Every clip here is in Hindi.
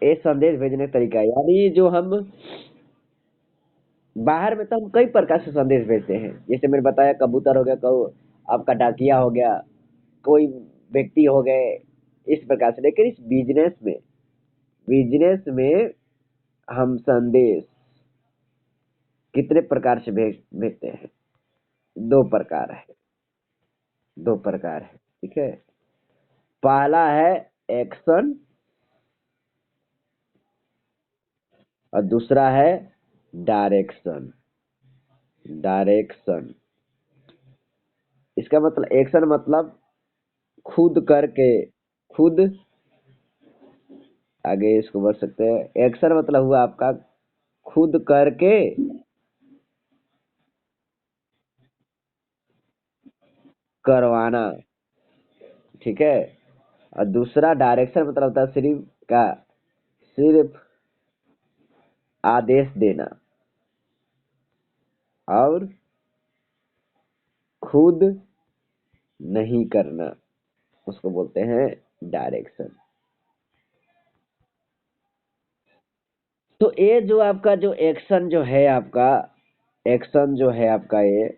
ये संदेश भेजने का तरीका है। यानी जो हम बाहर में तो हम कई प्रकार से संदेश भेजते हैं, जैसे मैंने बताया कबूतर हो गया, आपका डाकिया हो गया, कोई व्यक्ति हो गए, इस प्रकार से। लेकिन इस बिजनेस में हम संदेश कितने प्रकार से भेजते हैं? दो प्रकार है। दो प्रकार है, ठीक है। पहला है एक्शन और दूसरा है डायरेक्शन। डायरेक्शन, इसका मतलब एक्शन मतलब खुद करके, खुद आगे इसको बढ़ सकते हैं। एक्शन मतलब हुआ आपका खुद करके करवाना, ठीक है। और दूसरा डायरेक्शन मतलब होता है सिर्फ आदेश देना और खुद नहीं करना, उसको बोलते हैं डायरेक्शन। तो ये जो आपका जो एक्शन जो है आपका, एक्शन जो है आपका ये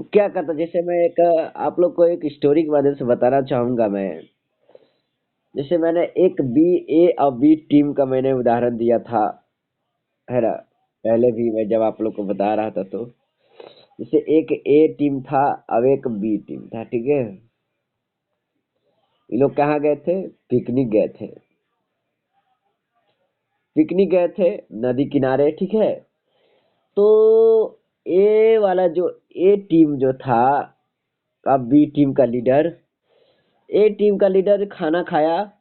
क्या करता है? जैसे मैं एक आप लोग को एक स्टोरी के माध्यम से बताना चाहूंगा मैं। जैसे मैंने एक बी ए और बी टीम का मैंने उदाहरण दिया था, है ना? पहले भी मैं जब आप लोग को बता रहा था तो जैसे एक ए टीम था, अब एक बी टीम था, ठीक है। ये लोग कहाँ गए थे? पिकनिक गए थे। पिकनिक गए थे नदी किनारे, ठीक है। तो ए वाला जो ए टीम जो था, अब बी टीम का लीडर, ए टीम का लीडर खाना खाया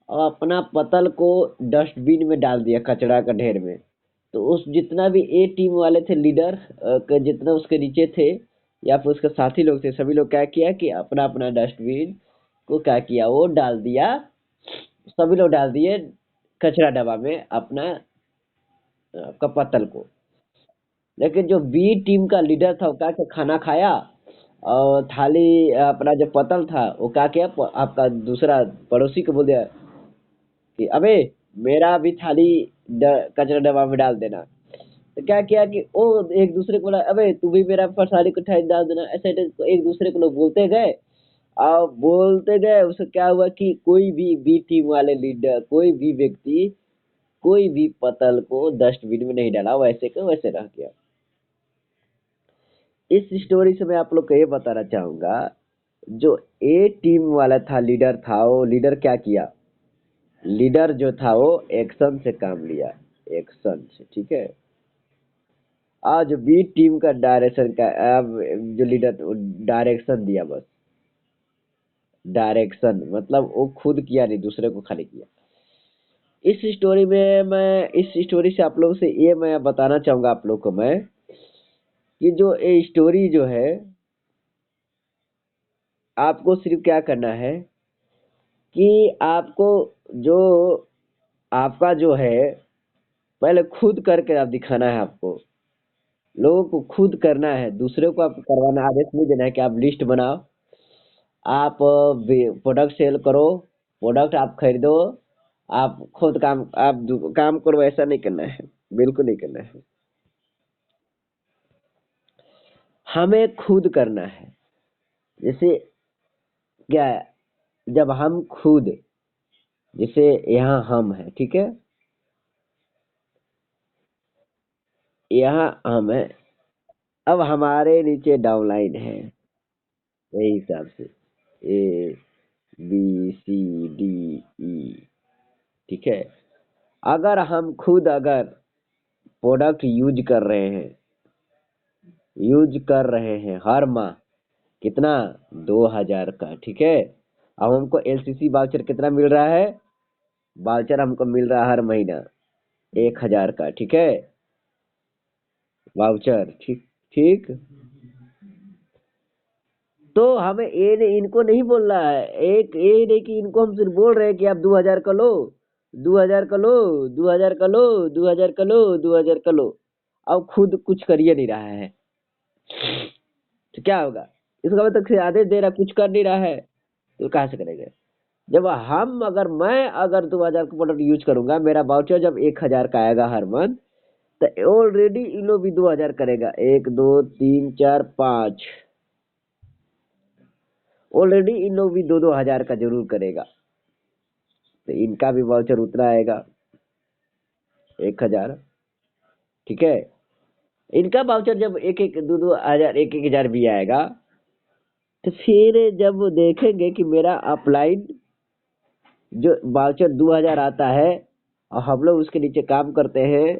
और अपना पतल को डस्टबिन में डाल दिया, कचरा का ढेर में। तो उस जितना भी ए टीम वाले थे लीडर, के जितना उसके नीचे थे या फिर उसके साथी लोग थे, सभी लोग क्या किया कि अपना अपना डस्टबिन को क्या किया, वो डाल दिया। सभी लोग डाल दिए कचरा डब्बा में अपना आपका पतल को। लेकिन जो बी टीम का लीडर था वो क्या किया, खाना खाया और थाली अपना जो पतल था वो क्या किया, आपका दूसरा पड़ोसी को बोल दिया कि अबे मेरा भी थाली कचरा डब्बा में डाल देना। तो क्या किया कि वो एक दूसरे को बोला अबे तू भी मेरा थाली को थाली डाल देना, ऐसे ऐसे एक दूसरे को लोग बोलते गए। और बोलते गए, उससे क्या हुआ कि कोई भी बी टीम वाले लीडर, कोई भी व्यक्ति कोई भी पतल को डस्टबिन में नहीं डाला, वैसे का वैसे रह गया। इस स्टोरी से मैं आप लोग को ये बताना चाहूंगा, जो ए टीम वाला था, लीडर था, वो लीडर क्या किया, लीडर जो था वो एक्शन से काम लिया, एक्शन से, ठीक है। आज बी टीम का डायरेक्शन का अब जो लीडर डायरेक्शन दिया, बस डायरेक्शन मतलब वो खुद किया नहीं, दूसरे को खाली किया। इस स्टोरी से आप लोगों से ये मैं बताना चाहूंगा आप लोग को मैं, कि जो ये स्टोरी जो है, आपको सिर्फ क्या करना है कि आपको जो आपका जो है पहले खुद करके आप दिखाना है। आपको लोगों को खुद करना है, दूसरे को आपको करवाना, आदेश नहीं देना है कि आप लिस्ट बनाओ, आप प्रोडक्ट सेल करो, प्रोडक्ट आप खरीदो, आप खुद काम करो, ऐसा नहीं करना है, बिल्कुल नहीं करना है। हमें खुद करना है। जैसे क्या है, जब हम खुद, जैसे यहाँ हम है, ठीक है, यहाँ हम है, अब हमारे नीचे डाउनलाइन है, यही हिसाब से A B C D E, ठीक है। अगर हम खुद अगर प्रोडक्ट यूज कर रहे हैं हर माह, कितना, 2000 का, ठीक है। अब हमको एलसीसी वाउचर कितना मिल रहा है, वाउचर हमको मिल रहा है हर महीना 1000 का, ठीक है, वाउचर, ठीक। ठीक। तो हमें ये नहीं, इनको नहीं बोल रहा है, एक ये नहीं कि इनको हम सिर्फ बोल रहे हैं कि आप 2000 का लो, 2000 का लो, 2000 का लो, 2000 का लो, 2000 का लो। अब खुद कुछ करिए नहीं रहा है, तो क्या होगा? इसका मतलब से आदेश दे रहा, कुछ कर नहीं रहा है, तो कहाँ से करेंगे? जब मैं अगर 2000 का प्रोडक्ट यूज करूंगा, मेरा वाउचर जब 1000 का आएगा हर मंथ, तो ऑलरेडी इन लोग भी 2000 करेगा, 1 2 3 4 5, ऑलरेडी इन लोग भी 2 2 हजार का जरूर करेगा, तो इनका भी वाउचर उतना आएगा 1000। ठीक है, इनका वाउचर जब 1 1 2 2 हजार 1 1 हजार भी आएगा, तो फिर जब वो देखेंगे कि मेरा अपलाइन जो वाउचर 2000 आता है और हम लोग उसके नीचे काम करते हैं,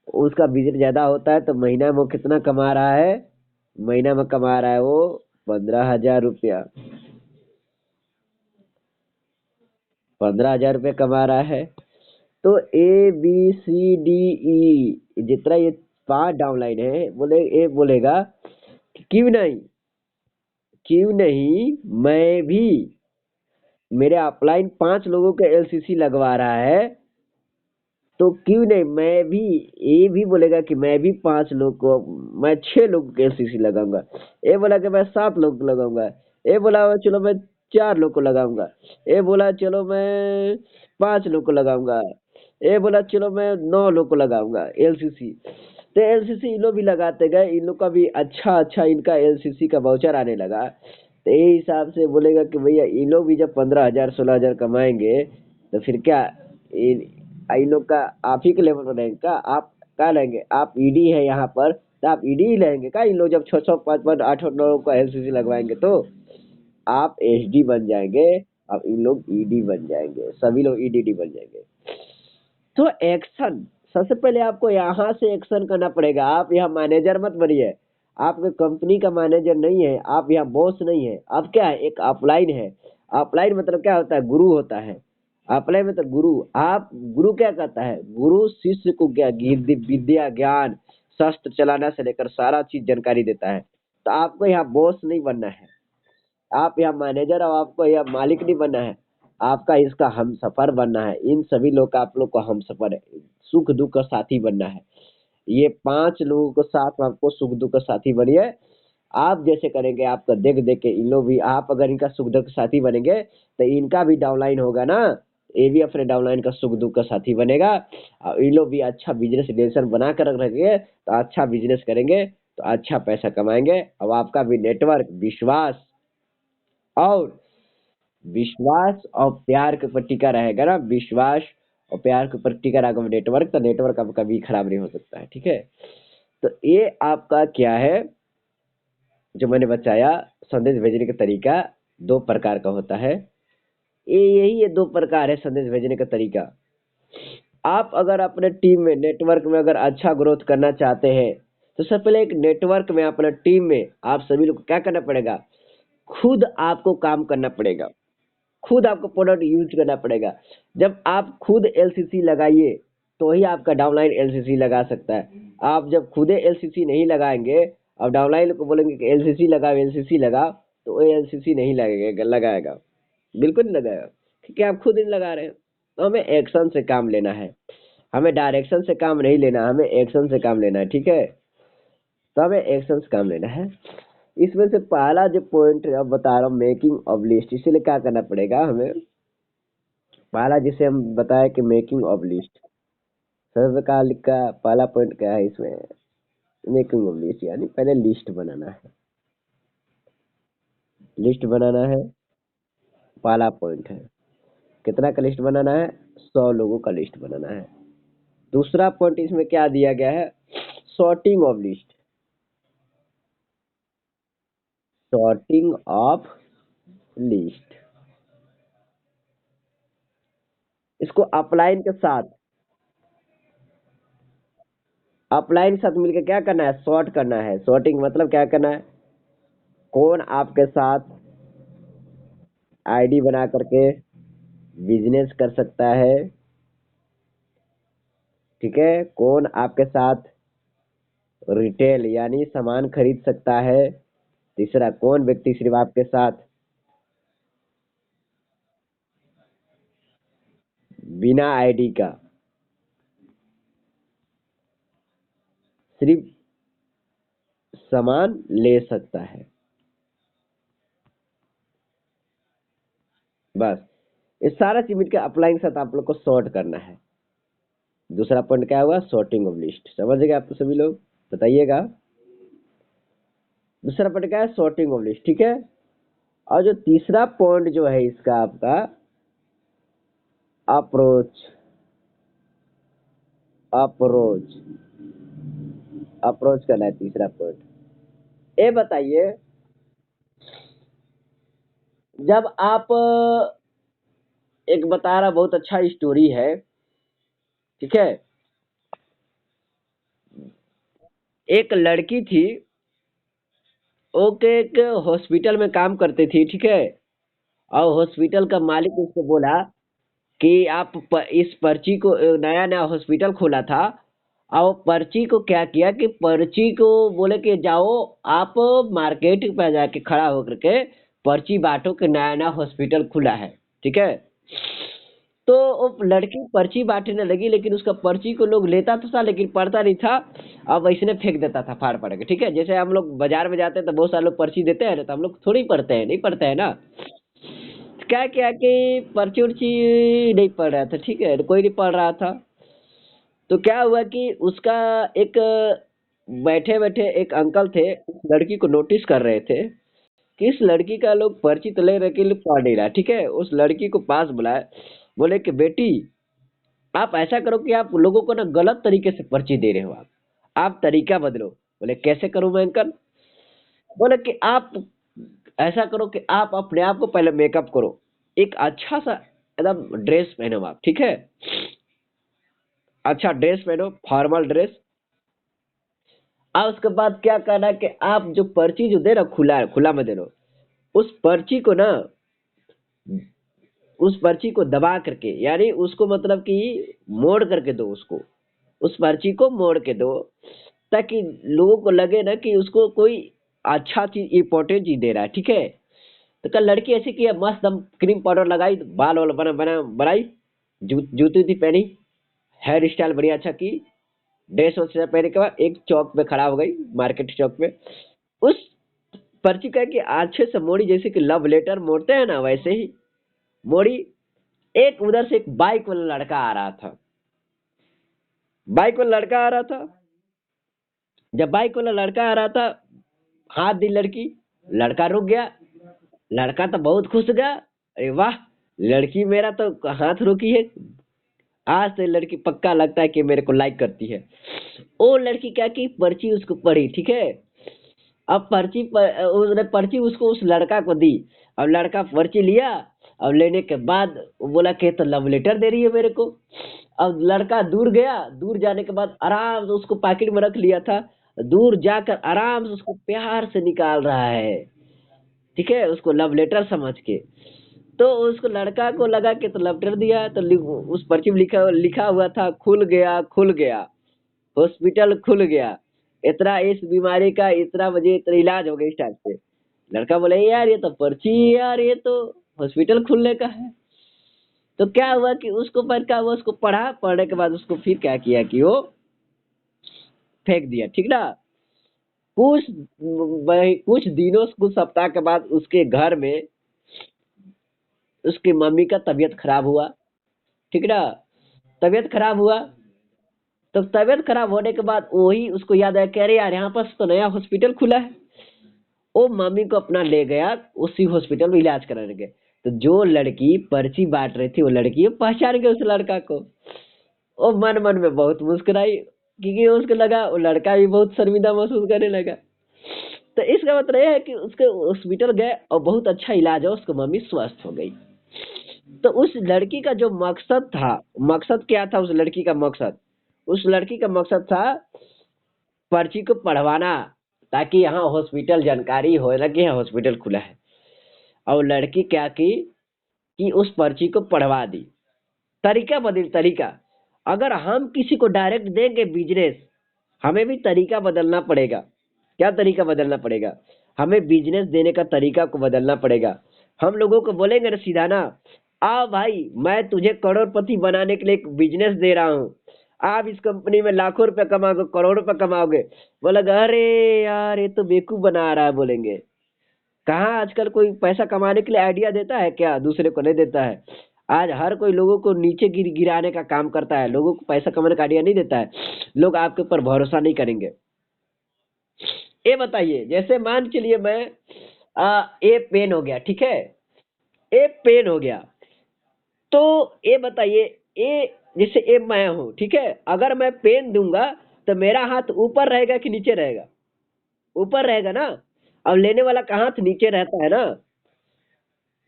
उसका बिजनेस ज्यादा होता है, तो महीना में वो कितना कमा रहा है, महीना में कमा रहा है वो 15,000 रुपया, 15,000 रुपये कमा रहा है। तो ABCDE जितना ये 5 डाउनलाइन है, बोलेगा कि क्यों नहीं मैं भी, मेरे अपलाइन 5 लोगों के LCC लगवा रहा है, तो क्यों नहीं मैं भी, ये भी बोलेगा कि मैं भी 5 लोग को, मैं 6 लोगों के LCC लगाऊंगा, ये बोला कि मैं 7 लोग को लगाऊंगा, ये बोला चलो मैं 4 लोग को लगाऊंगा, ये बोला चलो मैं 5 लोग को लगाऊंगा, ये बोला चलो मैं 9 लोग को लगाऊंगा LCC। तो LCC इन लोग भी लगाते गए, इन लोग का भी अच्छा अच्छा इनका LCC का वाउचर आने लगा, तो ये हिसाब से बोलेगा कि भैया इन लोग भी जब 15,000 16,000 कमाएंगे, तो फिर क्या इन इन लोग का आप ही के लेवल पर रहेंगे का, आप क्या लेंगे, आप ईडी है यहाँ पर, तो आप ईडी ही लेंगे का, इन लोग जब 6 6 5 5 8 8 9 का LCC लगवाएंगे, तो आप HD बन जाएंगे, अब इन लोग ईडी बन जाएंगे, सभी लोग ईडीडी बन जाएंगे। तो एक्शन, सबसे पहले आपको यहाँ से एक्शन करना पड़ेगा। आप यहाँ मैनेजर मत बनिए, आपके कंपनी का मैनेजर नहीं है, आप यहाँ बॉस नहीं है, आप क्या है, एक अपलाइन है। अपलाइन मतलब क्या होता है, गुरु होता है। अपलाइन मतलब गुरु। आप गुरु क्या कहता है, गुरु शिष्य को क्या विद्या ज्ञान शस्त्र चलाना से लेकर सारा चीज जानकारी देता है। तो आपको यहाँ बॉस नहीं बनना है, आप यहाँ मैनेजर और आपको यहाँ मालिक नहीं बनना है, आपका इसका हम सफर बनना है। इन सभी लोग का आप लोग को हम सफर है, सुख दुख का साथी बनना है। ये 5 लोगों को साथ में आपको सुख दुख का साथी बनिए। आप जैसे करेंगे, आपका देख देख के इन लोग भी, आप अगर इनका सुख दुख का साथी बनेंगे, तो इनका भी डाउनलाइन होगा ना, ये भी अपने डाउनलाइन का सुख दुख का साथी बनेगा, और इन लोग भी अच्छा बिजनेस रिलेशन बना कर रखेंगे, तो अच्छा बिजनेस करेंगे, तो अच्छा पैसा कमाएंगे। अब आपका भी नेटवर्क और विश्वास और प्यार के ऊपर टिका रहेगा ना, विश्वास और प्यार के ऊपर टिका रहेगा नेटवर्क, तो नेटवर्क आपका कभी खराब नहीं हो सकता है। ठीक है, तो ये आपका क्या है, जो मैंने बताया, संदेश भेजने का तरीका 2 प्रकार का होता है। ये 2 प्रकार है संदेश भेजने का तरीका। आप अगर अपने टीम में नेटवर्क में अगर अच्छा ग्रोथ करना चाहते हैं, तो सबसे पहले एक नेटवर्क में अपने टीम में आप सभी लोग को क्या करना पड़ेगा, खुद आपको काम करना पड़ेगा, खुद आपको प्रोडक्ट यूज करना पड़ेगा। जब आप खुद LCC लगाइए, तो ही आपका डाउनलाइन LCC लगा सकता है। आप जब खुद LCC नहीं लगाएंगे, अब डाउनलाइन को बोलेंगे कि LCC लगाओ LCC लगाओ, तो वो LCC नहीं लगेगा, लगाएगा, बिल्कुल नहीं लगाएगा, क्योंकि आप खुद नहीं लगा रहे हैं। तो हमें एक्शन से काम लेना है, हमें डायरेक्शन से काम नहीं लेना, हमें एक्शन से काम लेना है। ठीक है, तो हमें एक्शन से काम लेना है। इसमें से पहला जो पॉइंट अब बता रहा हूँ, मेकिंग ऑफ लिस्ट, इसीलिए क्या करना पड़ेगा हमें, पहला जिसे हम बताया कि मेकिंग ऑफ लिस्ट, सबसे का लिखा पहला पॉइंट क्या है इसमें, मेकिंग ऑफ लिस्ट, यानी पहले लिस्ट बनाना है, लिस्ट बनाना है, पहला पॉइंट है। कितना का लिस्ट बनाना है, 100 लोगों का लिस्ट बनाना है। दूसरा पॉइंट इसमें क्या दिया गया है, sorting of list, sorting of list, इसको अपलाइन के साथ मिलकर क्या करना है, सॉर्ट करना है। सॉर्टिंग मतलब क्या करना है, कौन आपके साथ आईडी बना करके बिजनेस कर सकता है, ठीक है, कौन आपके साथ रिटेल यानी सामान खरीद सकता है, तीसरा कौन व्यक्ति सिर्फ आपके साथ बिना आईडी का सिर्फ सामान ले सकता है, बस। ये सारा चीज मिलकर अप्लाइंग के साथ आप लोग को सॉर्ट करना है। दूसरा पॉइंट क्या हुआ, सॉर्टिंग ऑफ लिस्ट। समझ गए आप तो सभी लोग, बताइएगा। दूसरा पॉइंट क्या है, सॉर्टिंग ऑफ लिस्ट, ठीक है। और जो तीसरा पॉइंट जो है इसका आपका अप्रोच, अप्रोच अप्रोच करना है तीसरा पॉइंट। ये बताइए, जब आप एक बता रहा, बहुत अच्छा स्टोरी है, ठीक है। एक लड़की थी, ओके, एक हॉस्पिटल में काम करती थी, ठीक है। और हॉस्पिटल का मालिक उसको बोला कि आप इस पर्ची को, नया नया हॉस्पिटल खोला था, और पर्ची को क्या किया कि पर्ची को बोले कि जाओ आप मार्केट पे जाके खड़ा होकर के पर्ची बांटो कि नया नया हॉस्पिटल खुला है, ठीक है। तो वो लड़की पर्ची बांटने लगी, लेकिन उसका पर्ची को लोग लेता तो था लेकिन पढ़ता नहीं था। अब वैसने फेंक देता था फाड़ फाड़ के, ठीक है। जैसे हम लोग बाजार में जाते हैं तो बहुत सारे लोग पर्ची देते हैं ना, तो हम लोग थोड़ी पढ़ते हैं, नहीं पढ़ते हैं ना। क्या किया कि पर्ची उर्ची नहीं पढ़ रहा था, ठीक है, कोई नहीं पढ़ रहा था। तो क्या हुआ कि उसका एक बैठे बैठे एक अंकल थे, उस लड़की को नोटिस कर रहे थे कि इस लड़की का लोग पर्ची तो ले रहे कि लोग पढ़ नहीं रहा, ठीक है। उस लड़की को पास बुलाया, बोले कि बेटी, आप ऐसा करो कि आप लोगों को ना गलत तरीके से पर्ची दे रहे हो, आप तरीका बदलो। बोले कैसे करूं मैं अंकल? बोले कि आप ऐसा करो कि आप अपने आप को पहले मेकअप करो, एक अच्छा सा एकदम ड्रेस पहनो आप, ठीक है। अच्छा ड्रेस पहनो, फॉर्मल ड्रेस। और उसके बाद क्या करना है कि आप जो पर्ची जो दे रहे हो, खुला है, खुला में दे रहे हो, उस पर्ची को ना, उस पर्ची को दबा करके, यानी उसको मतलब कि मोड़ करके दो उसको, उस पर्ची को मोड़ के दो, ताकि लोगों को लगे ना कि उसको कोई अच्छा चीज, इंपॉर्टेंट चीज दे रहा है, ठीक है। तो कल लड़की ऐसी की, मस्त दम क्रीम पाउडर लगाई, बाल वाल बना बना बनाई, जूती उती पहनी, हेयर स्टाइल बढ़िया अच्छा की, ड्रेस वैस पहने के बाद एक चौक पे खड़ा हो गई, मार्केट चौक पे। उस पर्ची का कि अच्छे से मोड़ी, जैसे कि लव लेटर मोड़ते हैं ना, वैसे ही मोड़ी। एक उधर से एक बाइक वाला लड़का आ रहा था, बाइक वाला लड़का आ रहा था। जब बाइक वाला लड़का आ रहा था, हाथ दी लड़की, लड़का रुक गया। लड़का तो बहुत खुश गया, अरे वाह, लड़की मेरा तो हाथ रोकी है, आज से लड़की पक्का लगता है कि मेरे को लाइक करती है। वो लड़की क्या की, पर्ची उसको पढ़ी, ठीक है। अब पर्ची पर उसने पर्ची उसको उस लड़का को दी। अब लड़का पर्ची लिया, अब लेने के बाद वो बोला कि तो लव लेटर दे रही है मेरे को। अब लड़का दूर गया, दूर जाने के बाद आराम से उसको पॉकेट में रख लिया था, दूर जाकर आराम से उसको प्यार से निकाल रहा है, ठीक है, उसको लव लेटर समझ के। तो उसको लड़का को लगा कि तो लव लेटर दिया, तो उस पर्ची में लिखा लिखा हुआ था, खुल गया, खुल गया, हॉस्पिटल खुल गया, इतना इस बीमारी का इतना बजे इतना इलाज हो गया, इस टाइप से। लड़का बोले यार ये तो पर्ची है यार, ये तो हॉस्पिटल खुलने का है। तो क्या हुआ कि उसको पढ़ का वो उसको पढ़ा, पढ़ने के बाद उसको फिर क्या किया कि वो फेंक दिया, ठीक ना। कुछ कुछ दिनों, कुछ सप्ताह के बाद उसके घर में उसकी मम्मी का तबीयत खराब हुआ, ठीक ना। तबीयत खराब हुआ, तो तबीयत खराब होने के बाद वही उसको याद आया कि अरे यार यहाँ पास तो नया हॉस्पिटल खुला है। वो मम्मी को अपना ले गया, उसी हॉस्पिटल में इलाज कराने गए। तो जो लड़की पर्ची बांट रही थी, वो लड़की पहचान गई उस लड़का को। वो मन मन में बहुत मुस्कुराई, क्योंकि उसको लगा वो लड़का भी बहुत शर्मिंदा महसूस करने लगा। तो इसका मतलब यह है कि उसके हॉस्पिटल गए और बहुत अच्छा इलाज हो, उसको मम्मी स्वस्थ हो गई। तो उस लड़की का जो मकसद था, मकसद क्या था उस लड़की का मकसद? उस लड़की का मकसद था पर्ची को पढ़वाना, ताकि यहाँ हॉस्पिटल जानकारी हो ना कि यहाँ हॉस्पिटल खुला है। और लड़की क्या की कि उस पर्ची को पढ़वा दी। तरीका बदल, तरीका। अगर हम किसी को डायरेक्ट देंगे बिजनेस, हमें भी तरीका बदलना पड़ेगा। क्या तरीका बदलना पड़ेगा? हमें बिजनेस देने का तरीका को बदलना पड़ेगा। हम लोगों को बोलेंगे ना सीधा ना, आ भाई मैं तुझे करोड़पति बनाने के लिए एक बिजनेस दे रहा हूँ, आप इस कंपनी में लाखों रुपए कमाओगे, करोड़ों रुपए कमाओगे। बोलेगा अरे यार ये तो बेवकूफ बना रहा है, बोलेंगे। कहाँ आजकल कोई पैसा कमाने के लिए आइडिया देता है क्या? दूसरे को नहीं देता है। आज हर कोई लोगों को नीचे गिराने का काम करता है, लोगों को पैसा कमाने का आइडिया नहीं देता है, लोग आपके ऊपर भरोसा नहीं करेंगे। ये बताइए, जैसे मान चलिए मैं ए पेन हो गया, ठीक है, ए पेन हो गया, तो ये बताइए, ए जैसे ए मैं हूं, ठीक है, अगर मैं पेन दूंगा तो मेरा हाथ ऊपर रहेगा कि नीचे रहेगा? ऊपर रहेगा ना। अब लेने वाला का हाथ नीचे रहता है ना।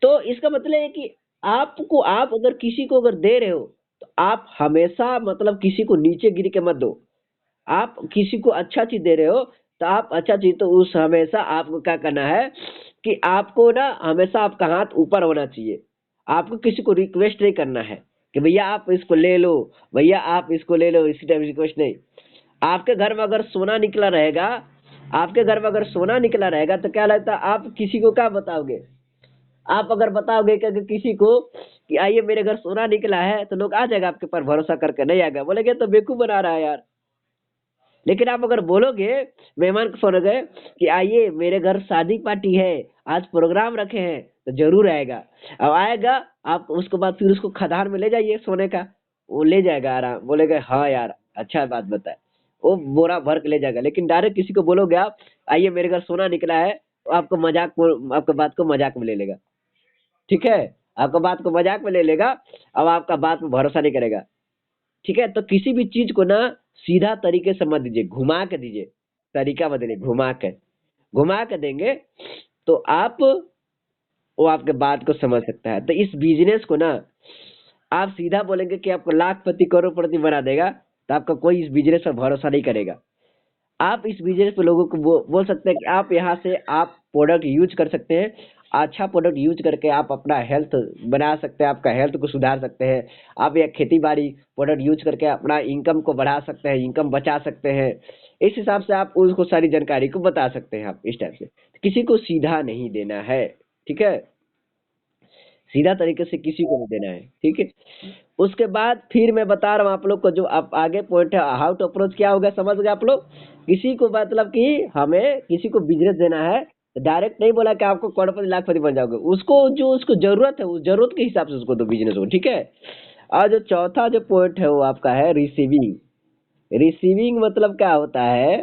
तो इसका मतलब है कि आपको, आप अगर किसी को अगर दे रहे हो तो आप हमेशा मतलब किसी को नीचे गिर के मत दो। आप किसी को अच्छा चीज दे रहे हो तो आप अच्छा चीज, तो उस हमेशा आपको क्या करना है कि आपको ना हमेशा आपका हाथ ऊपर होना चाहिए। आपको किसी को रिक्वेस्ट नहीं करना है कि भैया आप इसको ले लो, भैया आप इसको ले लो, इसी टाइप रिक्वेस्ट नहीं। आपके घर में अगर सोना निकला रहेगा, आपके घर में अगर सोना निकला रहेगा तो क्या लगता है आप किसी को क्या बताओगे? आप अगर बताओगे कि अगर किसी को कि आइए मेरे घर सोना निकला है, तो लोग आ जाएगा आपके पर भरोसा करके? नहीं आएगा, बोलेंगे तो बेवकूफ बना रहा है यार। लेकिन आप अगर बोलोगे, मेहमान को फोन गए कि आइए मेरे घर शादी पार्टी है, आज प्रोग्राम रखे हैं, तो जरूर आएगा। अब आएगा, आप उसको बाद फिर उसको खदान में ले जाइए सोने का, वो ले जाएगा आराम, बोलेगा हाँ यार अच्छा बात बताए, वो बोरा भर के ले जाएगा। लेकिन डायरेक्ट किसी को बोलोगे आप आइए मेरे घर सोना निकला है, तो आपको आपका बात को मजाक में ले लेगा, ठीक है, आपका बात को मजाक में ले लेगा। अब आपका बात में भरोसा नहीं करेगा, ठीक है। तो किसी भी चीज को ना सीधा तरीके से मत दीजिए, घुमा के दीजिए, तरीका बदलिए, घुमा के देंगे तो आप, वो आपके बात को समझ सकता है। तो इस बिजनेस को ना आप सीधा बोलेंगे कि आपको लाखपति करोड़पति बना देगा, तो आपका कोई इस बिजनेस पर भरोसा नहीं करेगा। आप इस बिजनेस पे लोगों को बोल सकते हैं कि आप यहाँ से आप प्रोडक्ट यूज कर सकते हैं, अच्छा प्रोडक्ट यूज करके आप अपना हेल्थ बना सकते हैं, आपका हेल्थ को सुधार सकते हैं। आप यह खेती बाड़ी प्रोडक्ट यूज करके अपना इनकम को बढ़ा सकते हैं, इनकम बचा सकते हैं। इस हिसाब से आप उसको सारी जानकारी को बता सकते हैं आप इस टाइप से। किसी को सीधा नहीं देना है, ठीक है, सीधा तरीके से किसी को नहीं देना है, ठीक है। उसके बाद फिर मैं बता रहा हूँ आप लोग को, जो आप आगे पॉइंट है हाउ टू अप्रोच, क्या होगा समझ गए आप लोग? किसी को मतलब कि हमें किसी को बिजनेस देना है, तो डायरेक्ट नहीं बोला कि आपको करोड़पति लाखपति बन जाओगे, उसको जो उसको जरूरत है उस जरूरत के हिसाब से उसको दो बिजनेस को, ठीक है। और जो चौथा जो पॉइंट है वो आपका है रिसीविंग। रिसीविंग मतलब क्या होता है?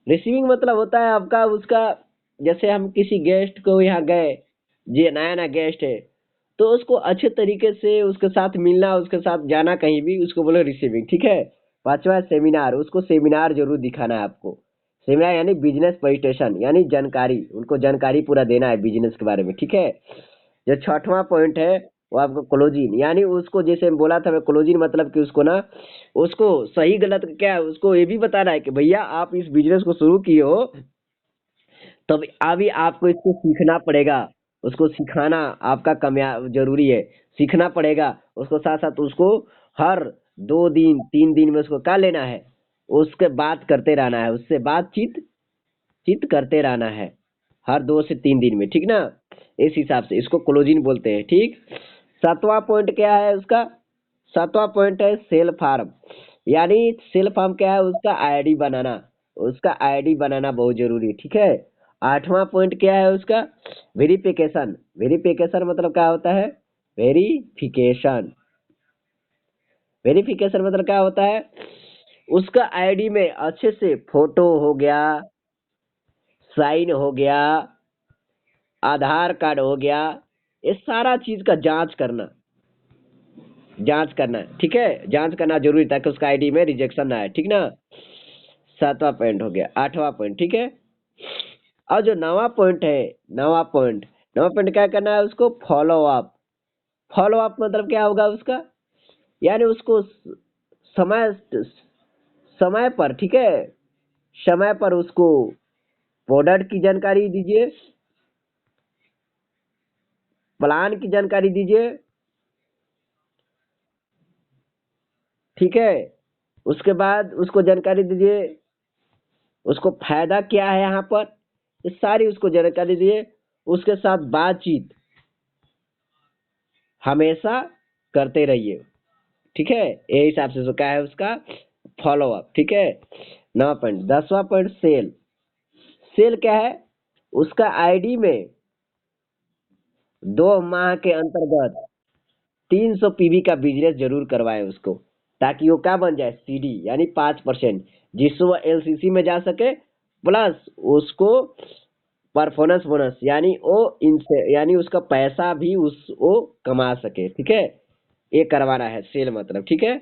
रिसीविंग मतलब होता है आपका उसका, जैसे हम किसी गेस्ट को यहाँ गए, जी नया नया गेस्ट है, तो उसको अच्छे तरीके से उसके साथ मिलना, उसके साथ जाना कहीं भी, उसको बोलो रिसीविंग, ठीक है। पांचवा सेमिनार, उसको सेमिनार जरूर दिखाना है आपको। सेमिनार यानी बिजनेस प्रेजेंटेशन, यानी जानकारी, उनको जानकारी पूरा देना है बिजनेस के बारे में, ठीक है। जो छठवां पॉइंट है वो आपको क्लोजिंग, यानी उसको जैसे बोला था मैं, क्लोजिंग मतलब कि उसको ना, उसको सही गलत क्या है उसको ये भी बताना है कि भैया आप इस बिजनेस को शुरू किए हो, तब अभी आपको इसको सीखना पड़ेगा, उसको सिखाना आपका कामयाब जरूरी है, सीखना पड़ेगा। उसको साथ साथ उसको हर 2 दिन 3 दिन में उसको क्या लेना है, उसके बात करते रहना है, उससे बातचीत चित करते रहना है, हर 2 से 3 दिन में, ठीक ना। इस हिसाब से इसको क्लोजिंग बोलते हैं, ठीक। सातवां पॉइंट क्या है उसका? सातवां पॉइंट है सेल फार्म, यानी सेल फार्म क्या है? उसका आईडी बनाना, उसका आईडी बनाना बहुत जरूरी है, ठीक है। आठवां पॉइंट क्या है उसका? वेरिफिकेशन। वेरिफिकेशन मतलब क्या होता है? वेरिफिकेशन, वेरिफिकेशन मतलब क्या होता है? उसका आईडी में अच्छे से फोटो हो गया, साइन हो गया, आधार कार्ड हो गया, ये सारा चीज का जांच करना, जांच करना है, ठीक है, जांच करना जरूरी, ताकि उसका आईडी में रिजेक्शन ना आए, ठीक ना। सातवां पॉइंट हो गया, आठवां पॉइंट, ठीक है। और जो नवा पॉइंट है, नवा पॉइंट क्या करना है उसको? Follow up. फॉलो अप मतलब क्या होगा उसका? यानी उसको समय समय पर, ठीक है, समय पर उसको प्रोडक्ट की जानकारी दीजिए, प्लान की जानकारी दीजिए, ठीक है। उसके बाद उसको जानकारी दीजिए, उसको फायदा क्या है यहाँ पर, ये सारी उसको जानकारी दीजिए। उसके साथ बातचीत हमेशा करते रहिए, ठीक है। ये हिसाब से जो क्या है उसका फॉलो अप, ठीक है। 9 पॉइंट। 10वां पॉइंट सेल। सेल क्या है? उसका आईडी में 2 माह के अंतर्गत 300 पीवी का बिजनेस जरूर करवाए उसको, ताकि वो क्या बन जाए, सीडी यानी 5%, जिससे वो एलसीसी में जा सके, प्लस उसको परफॉर्मेंस बोनस यानी वो इनसे यानी उसका पैसा भी उस वो कमा सके, ठीक है। ये करवाना है सेल मतलब, ठीक है।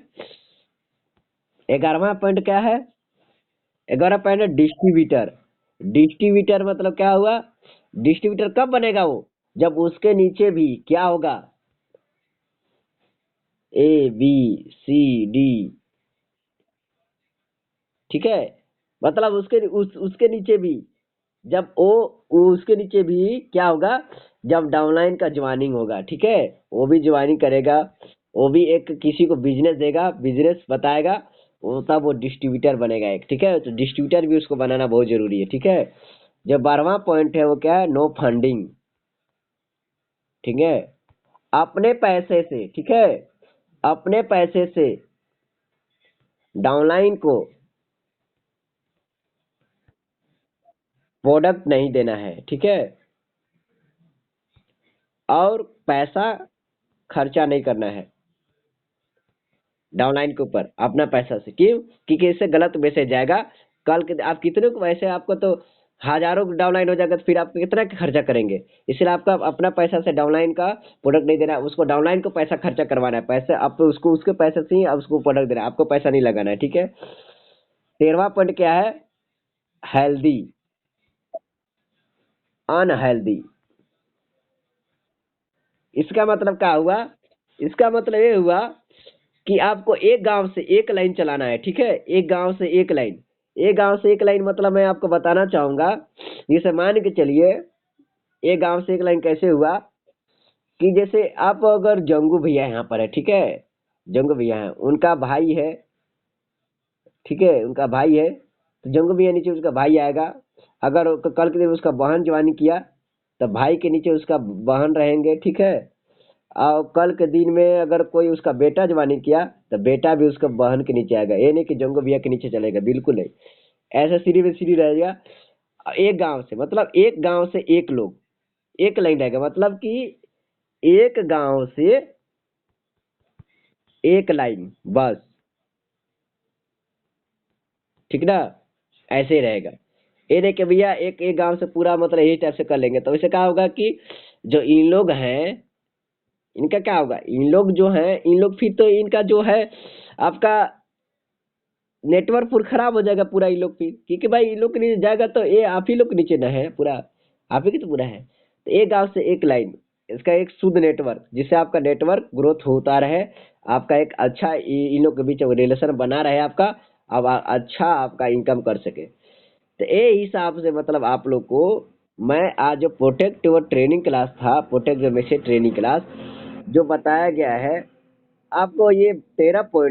11वां पॉइंट क्या है? 11वां पॉइंट है डिस्ट्रीब्यूटर। डिस्ट्रीब्यूटर मतलब क्या हुआ? डिस्ट्रीब्यूटर कब बनेगा वो? जब उसके नीचे भी क्या होगा, ABCD, ठीक है। मतलब उसके नीचे भी जब उसके नीचे भी क्या होगा, जब डाउनलाइन का ज्वाइनिंग होगा, ठीक है, वो भी ज्वाइनिंग करेगा, वो भी एक किसी को बिजनेस देगा, बिजनेस बताएगा, वो तब वो डिस्ट्रीब्यूटर बनेगा एक, ठीक है। तो डिस्ट्रीब्यूटर भी उसको बनाना बहुत जरूरी है, ठीक है। जो 12वां पॉइंट है वो क्या है, नो फंडिंग, ठीक है। अपने पैसे से, ठीक है, अपने पैसे से डाउनलाइन को प्रोडक्ट नहीं देना है, ठीक है। और पैसा खर्चा नहीं करना है डाउनलाइन के ऊपर अपना पैसा से। क्यों? क्योंकि इससे गलत मैसेज जाएगा। कल के आप कितने को, वैसे आपको तो हजारों डाउनलाइन हो जाएगा, तो फिर आप कितना का खर्चा करेंगे। इसलिए आपका अपना पैसा से डाउनलाइन का प्रोडक्ट नहीं देना है, उसको डाउनलाइन को पैसा खर्चा करवाना है, पैसे आप उसको उसके पैसे से ही आप उसको प्रोडक्ट देना है, आपको पैसा नहीं लगाना है, ठीक है। 13वां पॉइंट क्या है, हेल्दी, अनहेल्दी। इसका मतलब क्या हुआ? इसका मतलब ये हुआ कि आपको एक गांव से एक लाइन चलाना है, ठीक है। एक गांव से एक लाइन, एक गांव से एक लाइन मतलब मैं आपको बताना चाहूंगा। जैसे मान के चलिए, एक गांव से एक लाइन कैसे हुआ कि जैसे आप अगर जंगू भैया यहाँ पर है, ठीक है, जंगू भैया है, उनका भाई है, ठीक है, उनका भाई है, तो जंगू भैया नीचे उसका भाई आएगा। अगर कल के दिन उसका बहन जवानी किया, तो भाई के नीचे उसका बहन रहेंगे, ठीक है। और कल के दिन में अगर कोई उसका बेटा जवानी किया, तो बेटा भी उसका बहन के नीचे आएगा, ये नहीं कि जंगो भैया के नीचे चलेगा, बिल्कुल नहीं। ऐसा सीढ़ी में सीढ़ी रहेगा। एक गांव से मतलब एक गांव से एक लोग, एक लाइन रहेगा, मतलब कि एक गांव से एक लाइन, बस, ठीक ना। ऐसे ही रहेगा। ये नहीं कि भैया एक एक गांव से पूरा, मतलब यही टाइप से कर लेंगे, तो इससे क्या होगा कि जो इन लोग हैं, इनका क्या होगा, इन लोग जो हैं, इन लोग फिर तो इनका जो है आपका नेटवर्क पूरा खराब हो जाएगा पूरा, ये लोग फिर, क्योंकि भाई ये लोग के नीचे जाएगा तो ये आप ही लोग के नीचे ना है पूरा, आप ही की तो पूरा है। तो एक गांव से एक लाइन, इसका एक शुद्ध नेटवर्क, जिससे आपका नेटवर्क ग्रोथ होता रहे, आपका एक अच्छा इन लोग के बीच रिलेशन बना रहे आपका, अब अच्छा आपका इनकम कर सके। तो ये हिसाब से मतलब आप लोग को मैं आज जो प्रोटेक्ट और ट्रेनिंग क्लास था, प्रोटेक्ट जो मैसेज ट्रेनिंग क्लास जो बताया गया है आपको, ये 13 पॉइंट